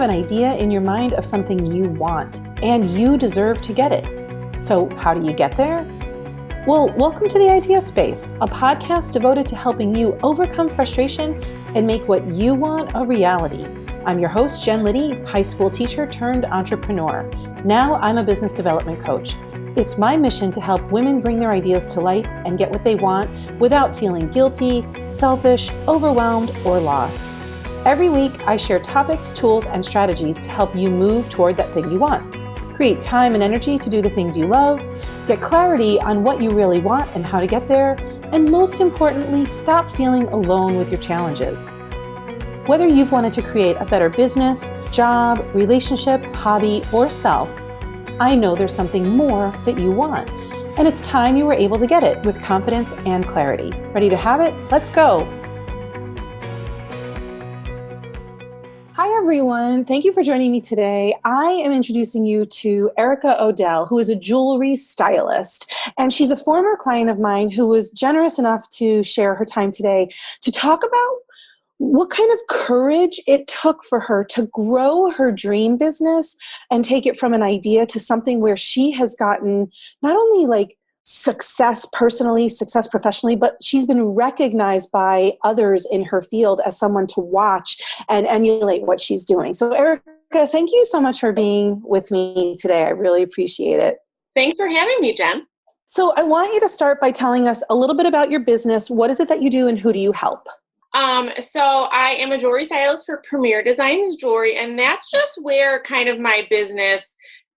have an idea in your mind of something you want, and you deserve to get it. So how do you get there? Well, welcome to The Idea Space, a podcast devoted to helping you overcome frustration and make what you want a reality. I'm your host, Jen Liddy, high school teacher turned entrepreneur. Now I'm a business development coach. It's my mission to help women bring their ideas to life and get what they want without feeling guilty, selfish, overwhelmed, or lost. Every week, I share topics, tools, and strategies to help you move toward that thing you want. Create time and energy to do the things you love, get clarity on what you really want and how to get there, and most importantly, stop feeling alone with your challenges. Whether you've wanted to create a better business, job, relationship, hobby, or self, I know there's something more that you want, and it's time you were able to get it with confidence and clarity. Ready to have it? Let's go. Hi, everyone. Thank you for joining me today. I am introducing you to Erica Odell, who is a jewelry stylist, and she's a former client of mine who was generous enough to share her time today to talk about what kind of courage it took for her to grow her dream business and take it from an idea to something where she has gotten not only like success personally, success professionally, but she's been recognized by others in her field as someone to watch and emulate what she's doing. So Erica, thank you so much for being with me today. I really appreciate it. Thanks for having me, Jen. So I want you to start by telling us a little bit about your business. What is it that you do and who do you help? So I am a jewelry stylist for Premier Designs Jewelry, and that's just where kind of my business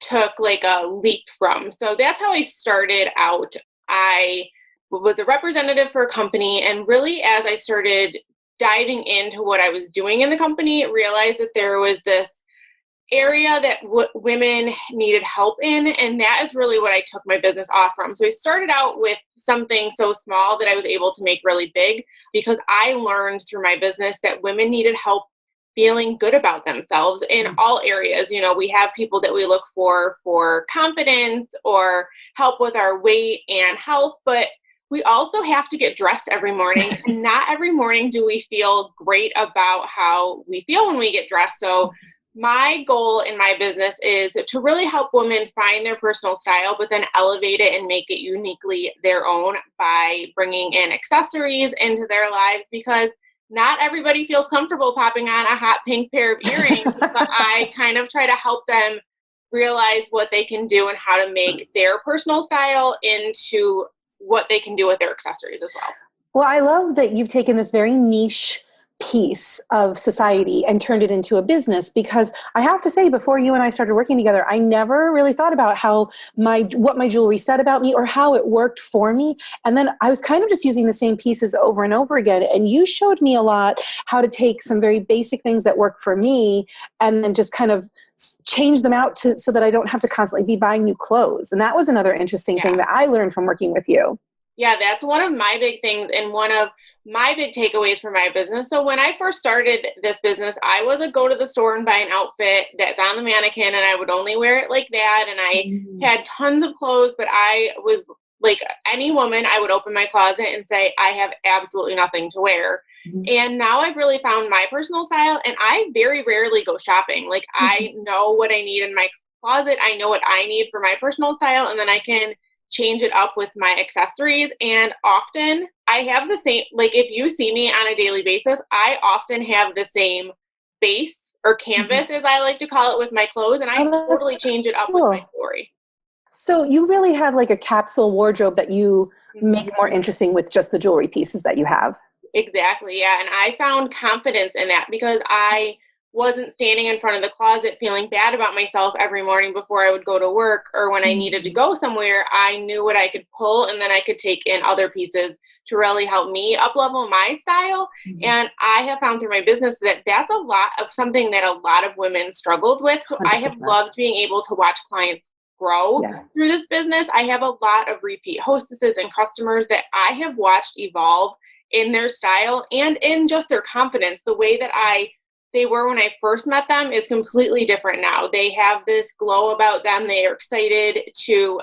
took like a leap from. So that's how I started out. I was a representative for a company, and really as I started diving into what I was doing in the company, realized that there was this area that women needed help in, and that is really what I took my business off from. So I started out with something so small that I was able to make really big, because I learned through my business that women needed help feeling good about themselves in all areas. You know, we have people that we look for confidence or help with our weight and health, but we also have to get dressed every morning, and not every morning do we feel great about how we feel when we get dressed. So my goal in my business is to really help women find their personal style, but then elevate it and make it uniquely their own by bringing in accessories into their lives, because not everybody feels comfortable popping on a hot pink pair of earrings, but I kind of try to help them realize what they can do and how to make their personal style into what they can do with their accessories as well. Well, I love that you've taken this very niche piece of society and turned it into a business, because I have to say, before you and I started working together, I never really thought about what my jewelry said about me or how it worked for me. And then I was kind of just using the same pieces over and over again. And you showed me a lot how to take some very basic things that work for me and then just kind of change them out so that I don't have to constantly be buying new clothes. And that was another interesting thing that I learned from working with you. Yeah, that's one of my big things and one of my big takeaways for my business. So when I first started this business, I was a go to the store and buy an outfit that's on the mannequin, and I would only wear it like that. And I had tons of clothes, but I was like any woman, I would open my closet and say, I have absolutely nothing to wear. And now I've really found my personal style, and I very rarely go shopping. Like I know what I need in my closet. I know what I need for my personal style, and then I can change it up with my accessories. And often I have the same, like if you see me on a daily basis, I often have the same base or canvas, as I like to call it, with my clothes, and I totally change it up with my jewelry. So you really have like a capsule wardrobe that you make more interesting with just the jewelry pieces that you have. Exactly. Yeah. And I found confidence in that because I wasn't standing in front of the closet feeling bad about myself every morning before I would go to work, or when I needed to go somewhere. I knew what I could pull, and then I could take in other pieces to really help me up-level my style. And I have found through my business that that's a lot of something that a lot of women struggled with. So 100%. I have loved being able to watch clients grow through this business. I have a lot of repeat hostesses and customers that I have watched evolve in their style and in just their confidence. The way that they were when I first met them is completely different now. They have this glow about them. They are excited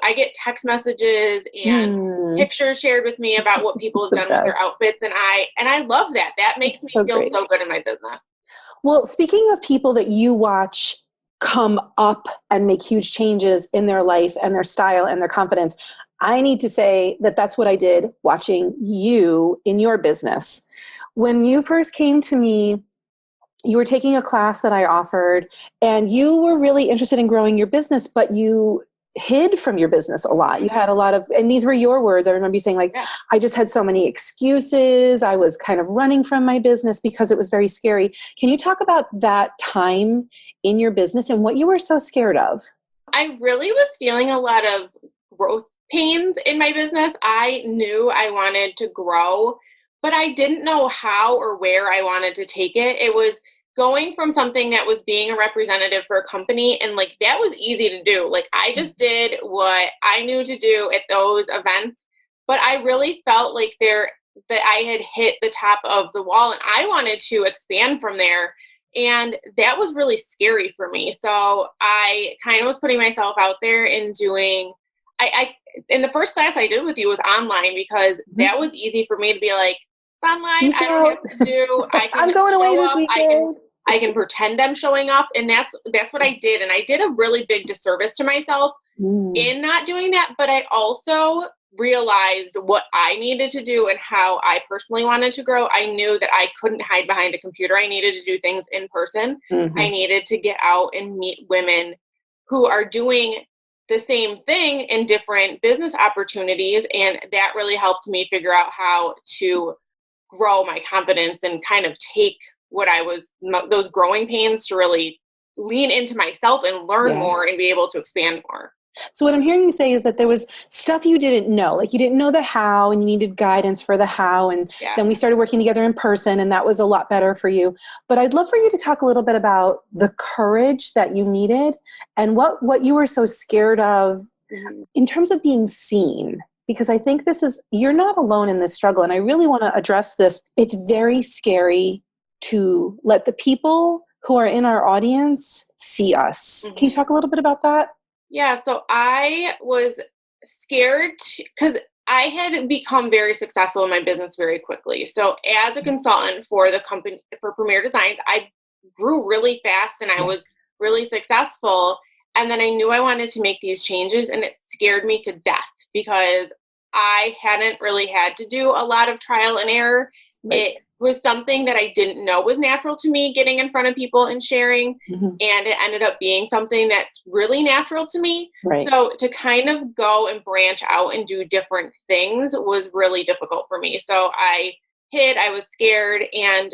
I get text messages and pictures shared with me about what people have done with their outfits. And I love that. That makes me feel so good in my business. Well, speaking of people that you watch come up and make huge changes in their life and their style and their confidence, I need to say that that's what I did watching you in your business. When you first came to me, you were taking a class that I offered and you were really interested in growing your business, but you hid from your business a lot. You had a lot of, and these were your words. I remember you saying like, Yeah. I just had so many excuses. I was kind of running from my business because it was very scary. Can you talk about that time in your business and what you were so scared of? I really was feeling a lot of growth pains in my business. I knew I wanted to grow, but I didn't know how or where I wanted to take it. It was going from something that was being a representative for a company, and like that was easy to do. Like I just did what I knew to do at those events, but I really felt like that I had hit the top of the wall and I wanted to expand from there. And that was really scary for me. So I kind of was putting myself out there and doing, I in the first class I did with you was online because that was easy for me to be like, it's online, Peace I don't out. have to do, I can I'm going away show this up, weekend. I can pretend I'm showing up. And that's what I did. And I did a really big disservice to myself Mm, in not doing that, but I also realized what I needed to do and how I personally wanted to grow. I knew that I couldn't hide behind a computer. I needed to do things in person. I mhm. needed to get out and meet women who are doing the same thing in different business opportunities. And that really helped me figure out how to grow my confidence and kind of take what those growing pains to really lean into myself and learn Yeah. more and be able to expand more. So what I'm hearing you say is that there was stuff you didn't know, like you didn't know the how and you needed guidance for the how. And Yeah. then we started working together in person and that was a lot better for you. But I'd love for you to talk a little bit about the courage that you needed and what you were so scared of Mhm. in terms of being seen. Because I think you're not alone in this struggle. And I really want to address this. It's very scary to let the people who are in our audience see us. Can you Mhm. talk a little bit about that? Yeah, so I was scared because I had become very successful in my business very quickly. So as a consultant for the company for Premier Designs, I grew really fast and I Yeah. was really successful. And then I knew I wanted to make these changes and it scared me to death because I hadn't really had to do a lot of trial and error. Right. It was something that I didn't know was natural to me, getting in front of people and sharing, Mhm. and it ended up being something that's really natural to me. Right. So to kind of go and branch out and do different things was really difficult for me. So I was scared. And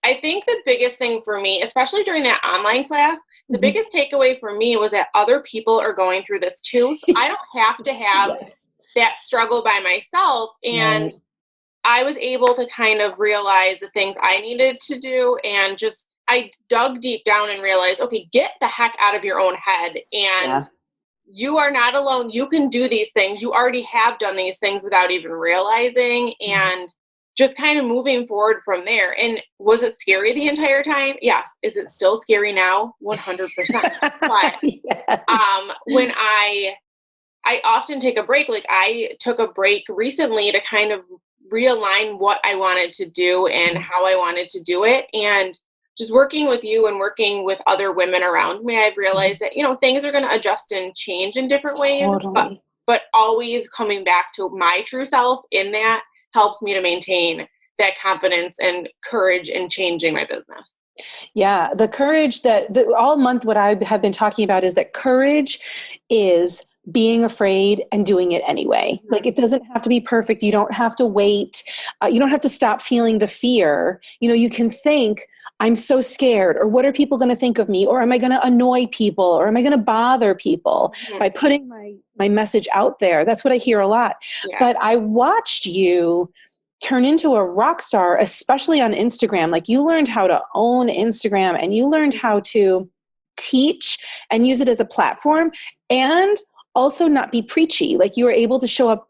I think the biggest thing for me, especially during that online class, the Mhm. biggest takeaway for me was that other people are going through this too. So I don't have to have Yes. that struggle by myself. Right. And I was able to kind of realize the things I needed to do and just I dug deep down and realized, okay, get the heck out of your own head Yeah. and you are not alone. You can do these things. You already have done these things without even realizing Mhm. and just kind of moving forward from there. And was it scary the entire time? Yes. Is it Yes. still scary now? 100%. But Yes. when I often take a break. Like I took a break recently to kind of realign what I wanted to do and Mhm. how I wanted to do it. And just working with you and working with other women around me, I've Mhm. realized that, things are going to adjust and change in different ways, Totally. but always coming back to my true self in that helps me to maintain that confidence and courage in changing my business. Yeah, the courage all month, what I have been talking about is that courage is being afraid and doing it anyway. Like Mhm. it doesn't have to be perfect. You don't have to wait. You don't have to stop feeling the fear. You can think, I'm so scared, or what are people going to think of me? Or am I going to annoy people? Or am I going to bother people by Mhm. putting my message out there? That's what I hear a lot. Yeah. But I watched you turn into a rock star, especially on Instagram. Like you learned how to own Instagram and you learned how to teach and use it as a platform and also not be preachy. Like you were able to show up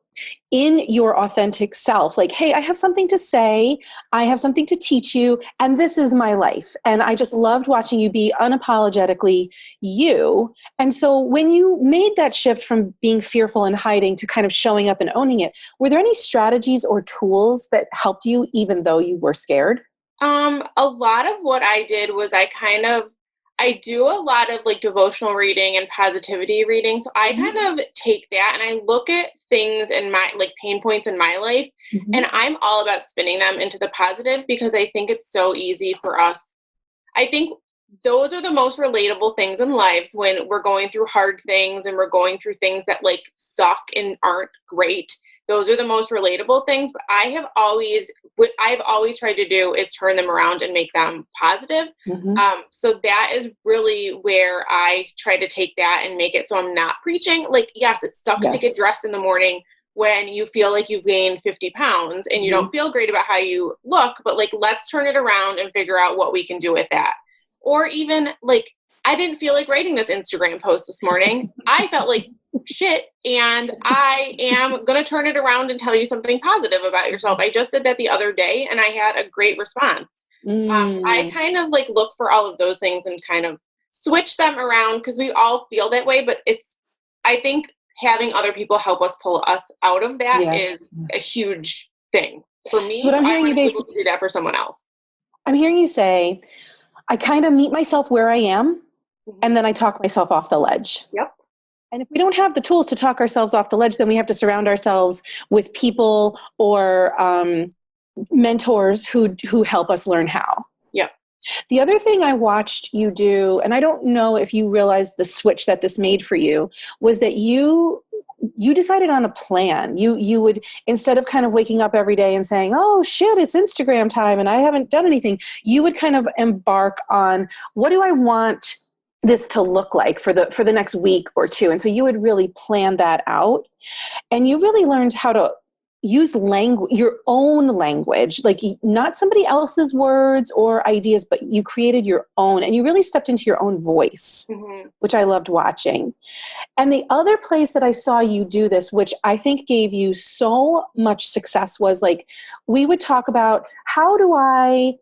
in your authentic self. Like, hey, I have something to say. I have something to teach you. And this is my life. And I just loved watching you be unapologetically you. And so when you made that shift from being fearful and hiding to kind of showing up and owning it, were there any strategies or tools that helped you even though you were scared? A lot of what I did was I do a lot of like devotional reading and positivity reading. So I Mhm. kind of take that and I look at things in my like pain points in my life, and Mhm. I'm all about spinning them into the positive because I think it's so easy for us. I think those are the most relatable things in lives when we're going through hard things and we're going through things that like suck and aren't great. Those are the most relatable things. But what I've always tried to do is turn them around and make them positive. Mhm. So that is really where I try to take that and make it so I'm not preaching. Like, yes, it sucks to get Yes. dressed in the morning when you feel like you've gained 50 pounds and you Mhm. don't feel great about how you look, but like, let's turn it around and figure out what we can do with that. Or even like, I didn't feel like writing this Instagram post this morning. I felt like shit, and I am going to turn it around and tell you something positive about yourself. I just did that the other day and I had a great response. I Mm. kind of like look for all of those things and kind of switch them around because we all feel that way. But I think having other people help us pull us out of that Yeah. is a huge thing for So me. what So I'm I hearing you want to be able basically, to do that for someone else. I'm hearing you say, I kind of meet myself where I am, Mhm. and then I talk myself off the ledge. Yep. And if we don't have the tools to talk ourselves off the ledge, then we have to surround ourselves with people or mentors who help us learn how. Yep. The other thing I watched you do, and I don't know if you realized the switch that this made for you, was that you decided on a plan. You would, instead of kind of waking up every day and saying, "Oh shit, it's Instagram time and I haven't done anything," you would kind of embark on, what do I want this to look like for the next week or two? And so you would really plan that out, and you really learned how to use language, your own language, like not somebody else's words or ideas, but you created your own, and you really stepped into your own voice, Hmm. which I loved watching. And the other place that I saw you do this, which I think gave you so much success, was like, we would talk about, how do I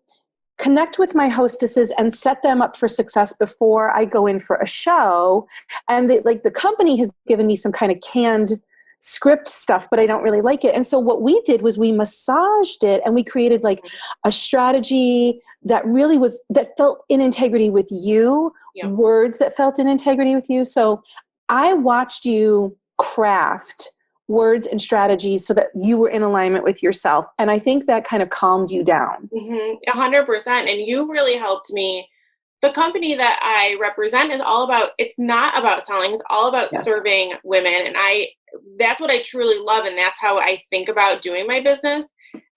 connect with my hostesses and set them up for success before I go in for a show. And the company has given me some kind of canned script stuff, but I don't really like it. And so what we did was we massaged it and we created like a strategy that really was, that felt in integrity with you, Yep. words that felt in integrity with you. So I watched you craft words and strategies so that you were in alignment with yourself. And I think that kind of calmed you down. 100%. And you really helped me. The company that I represent is all about, it's not about selling, it's all about Yes. serving women. And that's what I truly love. And that's how I think about doing my business.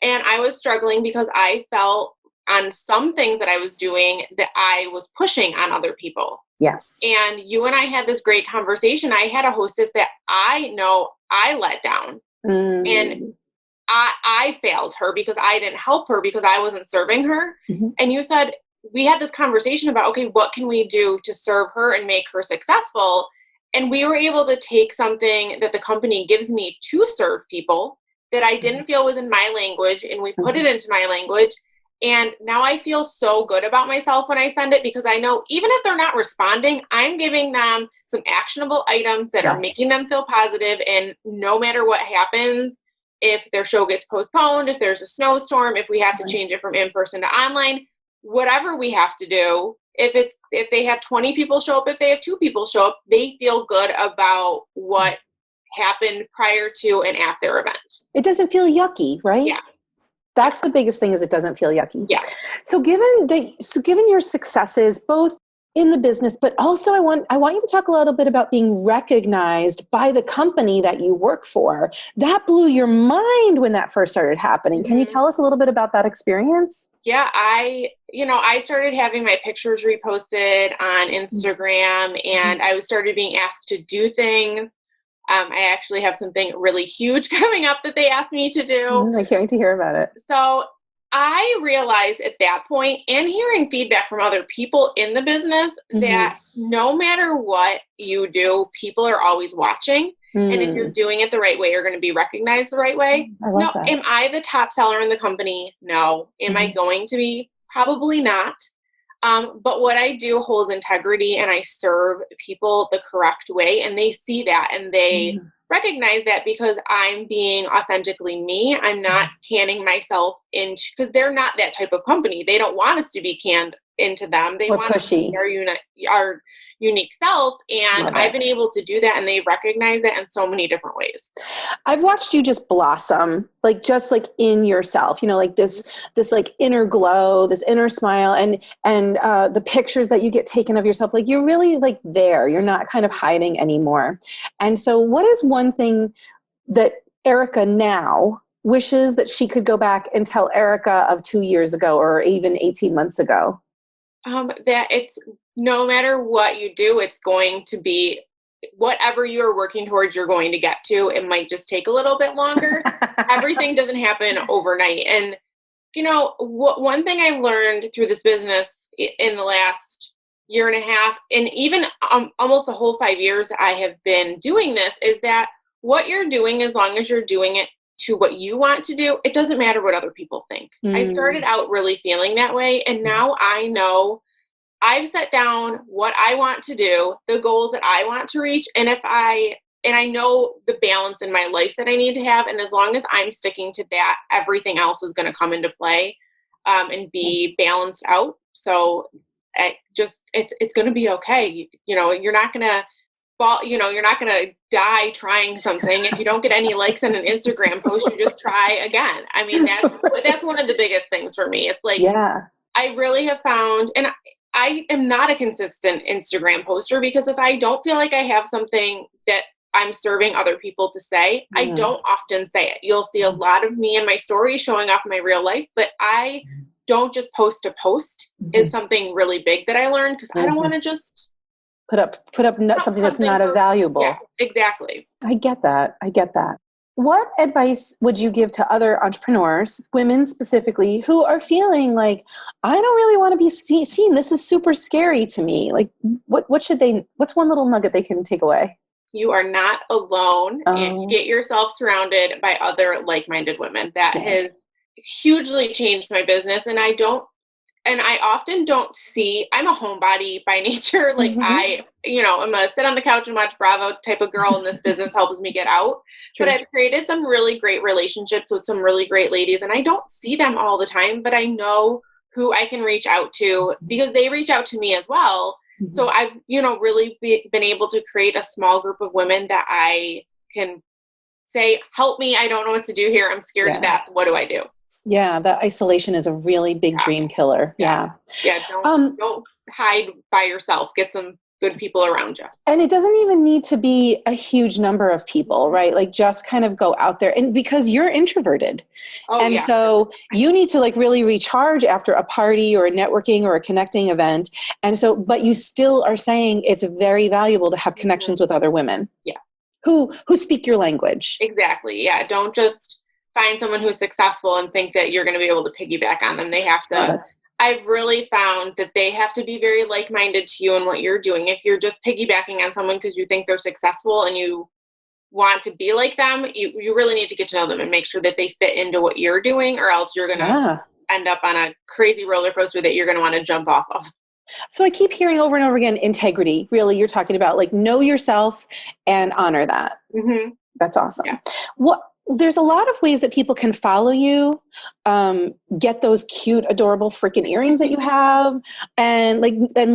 And I was struggling because I felt on some things that I was doing that I was pushing on other people. Yes. And you and I had this great conversation. I had a hostess that I know I let down. And Mm. I failed her because I didn't help her because I wasn't serving her. Mhm. And you said, we had this conversation about, okay, what can we do to serve her and make her successful? And we were able to take something that the company gives me to serve people that I didn't feel was in my language, and we put it Mhm. into my language. And now I feel so good about myself when I send it because I know even if they're not responding, I'm giving them some actionable items that are Yes. making them feel positive. And no matter what happens, if their show gets postponed, if there's a snowstorm, if we have to Right. change it from in person to online, whatever we have to do, if they have 20 people show up, if they have two people show up, they feel good about what happened prior to and at their event. It doesn't feel yucky, right? Yeah. Yeah. That's the biggest thing, is it doesn't feel yucky. Yeah. So given your successes both in the business, but also I want you to talk a little bit about being recognized by the company that you work for. That blew your mind when that first started happening. Can you Mhm. tell us a little bit about that experience? Yeah, I started having my pictures reposted on Instagram, Mhm. and I started being asked to do things. I actually have something really huge coming up that they asked me to do. I can't wait to hear about it. So I realized at that point, and hearing feedback from other people in the business, Mhm. that no matter what you do, people are always watching. And if you're Mm. doing it the right way, you're going to be recognized the right way. I love No, that. am I the top seller in the company? No. Am I Mhm. going to be? Probably not. But what I do holds integrity and I serve people the correct way, and they see that and they Mhm. recognize that because I'm being authentically me. I'm not canning myself into, because they're not that type of company. They don't want us to be canned into them. They Or want us to pushy. be our unique self. And Love I've it. been able to do that, and they recognize that in so many different ways. I've watched you just blossom, like just like in yourself, like this like inner glow, this inner smile, and the pictures that you get taken of yourself, like you're really like there. You're not kind of hiding anymore. And so, what is one thing that Erica now wishes that she could go back and tell Erica of 2 years ago or even 18 months ago? That it's no matter what you do, it's going to be whatever you're working towards, you're going to get to. It might just take a little bit longer. Everything doesn't happen overnight. And, one thing I've learned through this business in the last year and a half, and even almost the whole 5 years I have been doing this, is that what you're doing, as long as you're doing it to what you want to do, it doesn't matter what other people think. I started out really feeling that way, and now I know I've set down what I want to do, the goals that I want to reach, and I know the balance in my life that I need to have, and as long as I'm sticking to that, everything else is going to come into play and be balanced out. So it's going to be okay. You're not going to fall. You're not going to die trying something. If you don't get any likes on an Instagram post, you just try again. I mean, that's one of the biggest things for me. It's like, Yeah. I really have found, and I am not a consistent Instagram poster, because if I don't feel like I have something that I'm serving other people to say, I don't often say it. You'll see a lot of me in my stories showing off my real life, but I don't just post to post is something really big that I learned, because I don't want to just put up something that's not valuable. Yeah, exactly. I get that. What advice would you give to other entrepreneurs, women specifically, who are feeling like, I don't really want to be seen. This is super scary to me. Like, what's one little nugget they can take away? You are not alone, and get yourself surrounded by other like-minded women. That has hugely changed my business. And I often don't see, I'm a homebody by nature. Like I'm a sit on the couch and watch Bravo type of girl, and this business helps me get out. True. But I've created some really great relationships with some really great ladies, and I don't see them all the time, but I know who I can reach out to because they reach out to me as well. So I've, really been able to create a small group of women that I can say, help me. I don't know what to do here. I'm scared to death. What do I do? Yeah, that isolation is a really big dream killer. Yeah. Don't hide by yourself. Get some good people around you. And it doesn't even need to be a huge number of people, right? Like just kind of go out there, and because you're introverted. So you need to like really recharge after a party or a networking or a connecting event. And so, but you still are saying it's very valuable to have connections with other women. Yeah. Who speak your language. Exactly. Yeah. Don't just find someone who's successful and think that you're going to be able to piggyback on them. They have to, I've really found that they have to be very like-minded to you and what you're doing. If you're just piggybacking on someone because you think they're successful and you want to be like them, you really need to get to know them and make sure that they fit into what you're doing, or else you're going to end up on a crazy roller coaster that you're going to want to jump off of. So I keep hearing over and over again, integrity. Really, you're talking about like know yourself and honor that. That's awesome. Yeah. There's a lot of ways that people can follow you, get those cute, adorable freaking earrings that you have, and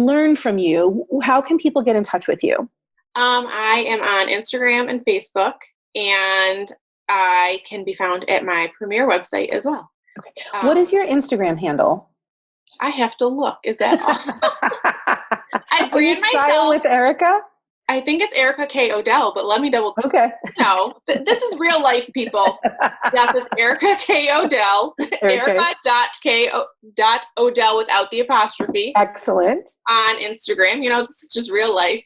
learn from you. How can people get in touch with you? I am on Instagram and Facebook, and I can be found at my Premier website as well. Okay. What is your Instagram handle? I have to look. Is that all? I brand myself. Style with Erica? I think it's Erica K. Odell, but let me double check. Okay. No, this is real life, people. Yes, it's Erica K. Odell. Erica.K.Odell without the apostrophe. Excellent. On Instagram. This is just real life.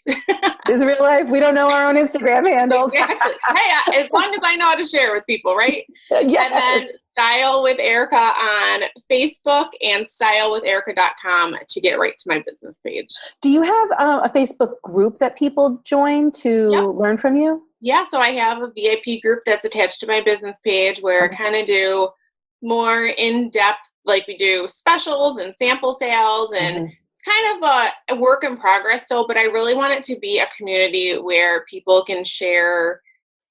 This is real life. We don't know our own Instagram handles. Exactly. Hey, as long as I know how to share with people, right? Yes. And then Style with Erica on Facebook and stylewitherica.com to get right to my business page. Do you have a Facebook group that people join to learn from you? Yeah, so I have a VIP group that's attached to my business page where I kind of do more in-depth, like we do specials and sample sales, and it's kind of a work in progress still, but I really want it to be a community where people can share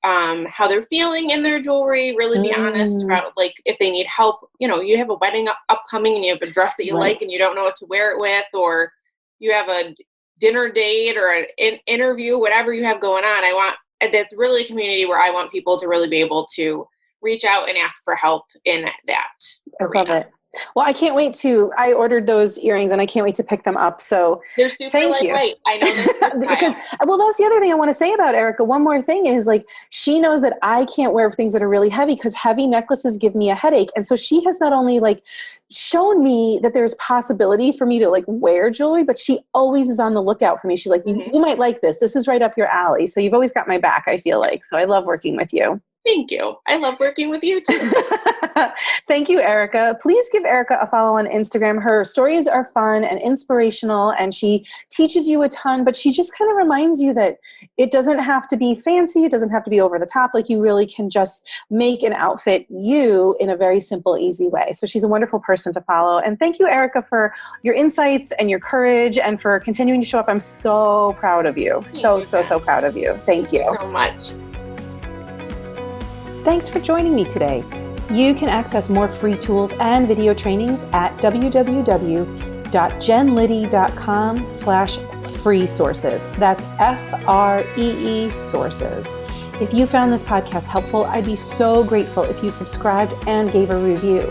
how they're feeling in their jewelry, really be honest about like if they need help. You have a wedding upcoming and you have a dress that you Right. like and you don't know what to wear it with, or you have a dinner date or an interview, whatever you have going on. That's really a community where I want people to really be able to reach out and ask for help in that I love arena. it. Well, I ordered those earrings and I can't wait to pick them up. So They're super thank you. lightweight. I know that's your Because, style. well, that's the other thing I want to say about Erica. One more thing is like, she knows that I can't wear things that are really heavy because heavy necklaces give me a headache. And so she has not only like shown me that there's possibility for me to like wear jewelry, but she always is on the lookout for me. She's like, you might like this. This is right up your alley. So you've always got my back, I feel like. So I love working with you. Thank you. I love working with you too. Thank you, Erica. Please give Erica a follow on Instagram. Her stories are fun and inspirational, and she teaches you a ton, but she just kind of reminds you that it doesn't have to be fancy. It doesn't have to be over the top. Like, you really can just make an outfit you in a very simple, easy way. So she's a wonderful person to follow. And thank you, Erica, for your insights and your courage and for continuing to show up. I'm so proud of you. So proud of you. Thank you so much. Thanks for joining me today. You can access more free tools and video trainings at www.jenliddy.com/free-sources. That's FREE sources. If you found this podcast helpful, I'd be so grateful if you subscribed and gave a review.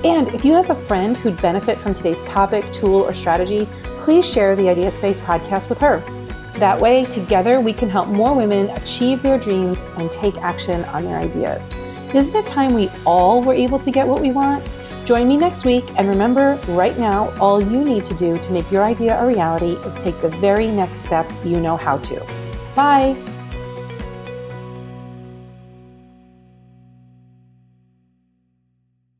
And if you have a friend who'd benefit from today's topic, tool, or strategy, please share the Idea Space podcast with her. That way, together, we can help more women achieve their dreams and take action on their ideas. Isn't it time we all were able to get what we want? Join me next week, and remember, right now, all you need to do to make your idea a reality is take the very next step you know how to. Bye!